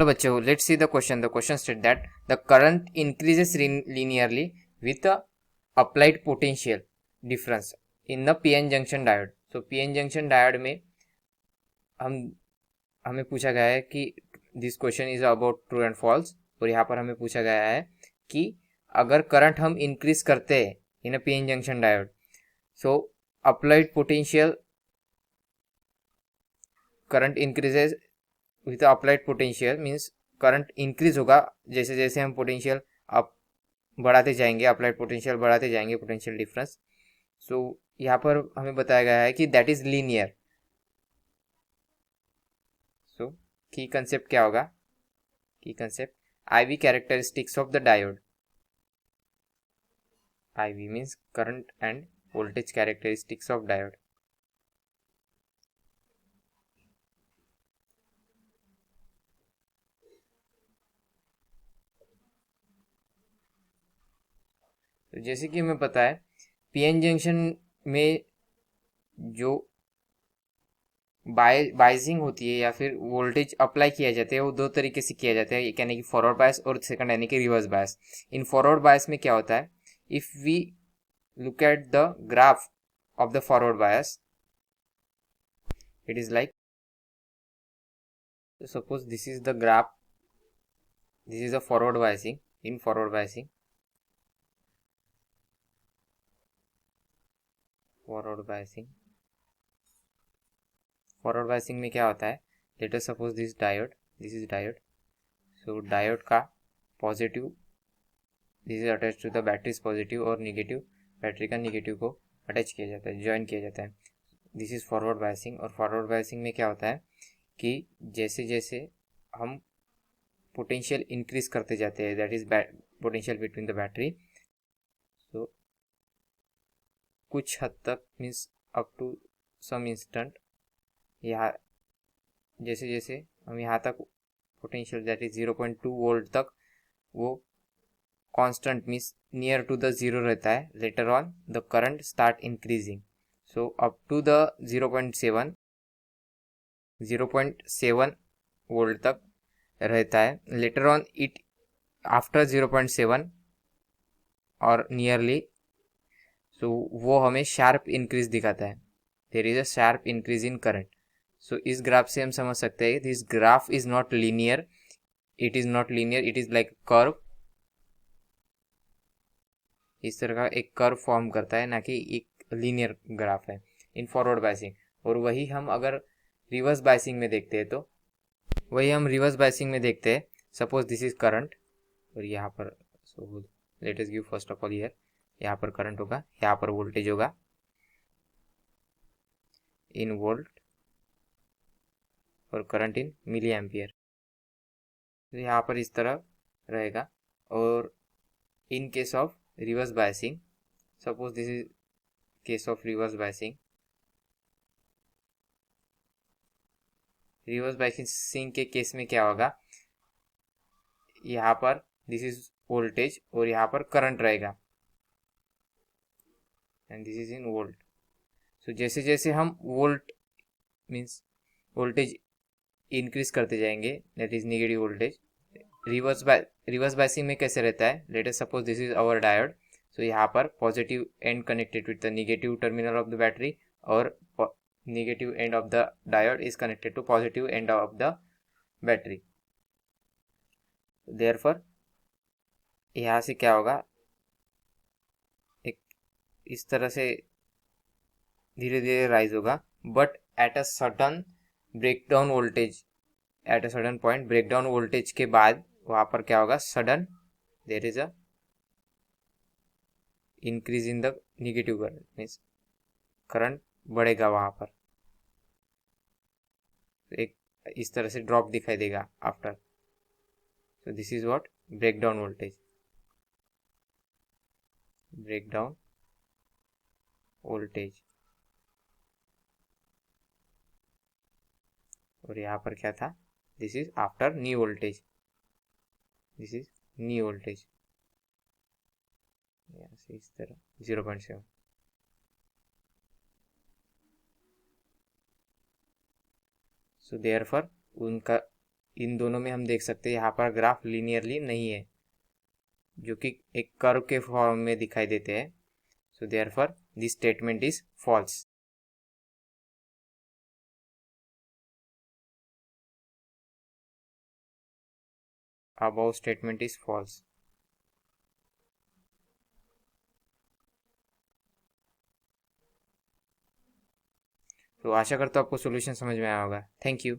तो बच्चों, let's see the question state that the current increases linearly with the applied potential difference in the pn junction diode. So pn junction diode में हमें पूछा गया है कि this question is about true and false, और यहाँ पर हमें पूछा गया है कि अगर करंट हम इंक्रीज करते हैं in a PN junction diode, so applied potential current increases with applied potential means current increase होगा जैसे जैसे हम पोटेंशियल अप बढ़ाते जाएंगे, अप्लाइड पोटेंशियल बढ़ाते जाएंगे, पोटेंशियल डिफरेंस. सो यहाँ पर हमें बताया गया है कि दैट इज लीनियर. सो की कंसेप्ट क्या होगा? की concept IV characteristics of the diode. IV means current and voltage characteristics of diode. तो जैसे कि हमें पता है पीएन जंक्शन में जो बाइजिंग होती है या फिर वोल्टेज अप्लाई किया जाता है वो दो तरीके से किया जाता है, एक यानी कि फॉरवर्ड बायस और सेकंड यानी कि reverse bias. In forward bias में क्या होता है? If we look at the graph of the forward bias, it is like, suppose this is the graph, this is the forward biasing. In forward biasing में क्या होता है? Let us suppose this diode, this is diode. So diode का positive, this is attach to the battery positive, और negative battery का negative को attach किया जाता है, ज्वाइन किया जाता है. This is forward biasing. और फॉरवर्ड बायसिंग में क्या होता है कि जैसे जैसे हम पोटेंशियल इंक्रीज करते जाते हैं, that is potential between the battery, so कुछ हद तक means up to some instant, यहाँ जैसे जैसे हम यहाँ तक पोटेंशियल दैट इज 0.2 वोल्ट तक वो constant means near to the zero रहता है. Later on the current start increasing. So up to the 0.7 volt तक रहता है. लेटर ऑन इट आफ्टर 0.7 और नियरली, सो वो हमें शार्प इंक्रीज दिखाता है. There is a sharp increase in current. So इस ग्राफ से हम समझ सकते हैं this graph is not linear, it is not linear, it is like curve. इस तरह का एक कर्व फॉर्म करता है, ना कि एक लीनियर ग्राफ है इन फॉरवर्ड बायसिंग. और वही हम अगर रिवर्स बायसिंग में देखते हैं, सपोज दिस इज करंट, और यहाँ पर so let us give first of all here, यहाँ पर करंट होगा, यहाँ पर वोल्टेज होगा इन वोल्ट, और करंट इन मिली एम्पियर. तो यहाँ पर इस तरह रहेगा. और in case of reverse biasing, suppose this is case of reverse biasing के केस में क्या होगा? यहाँ पर दिस इज वोल्टेज और यहाँ पर करंट रहेगा, and this is in volt. So जैसे जैसे हम मीन्स वोल्टेज इंक्रीज करते जाएंगे, that is negative voltage. Reverse biasing में कैसे रहता है? Let us suppose this is our diode. So यहाँ पर positive end connected with the negative terminal of the battery, और negative end of the diode is connected to positive end of the battery. Therefore यहाँ से क्या होगा? एक इस तरह से धीरे धीरे राइज होगा, but at a sudden breakdown voltage, at a sudden point breakdown voltage के बाद वहाँ पर क्या होगा? Sudden there is a increase in the negative current, means current बढ़ेगा वहाँ पर, एक इस तरह से ड्रॉप दिखाई देगा after. So this is what breakdown voltage. और यहाँ पर क्या था? This is after new voltage, this is new voltage. इस तरह 0.7. सो देयरफॉर उनका इन दोनों में हम देख सकते हैं यहाँ पर ग्राफ लीनियरली नहीं है, जो कि एक कर्व के फॉर्म में दिखाई देते हैं. So therefore this statement is false. above statement is false. तो आशा करता हूँ आपको सॉल्यूशन समझ में आया होगा. Thank you.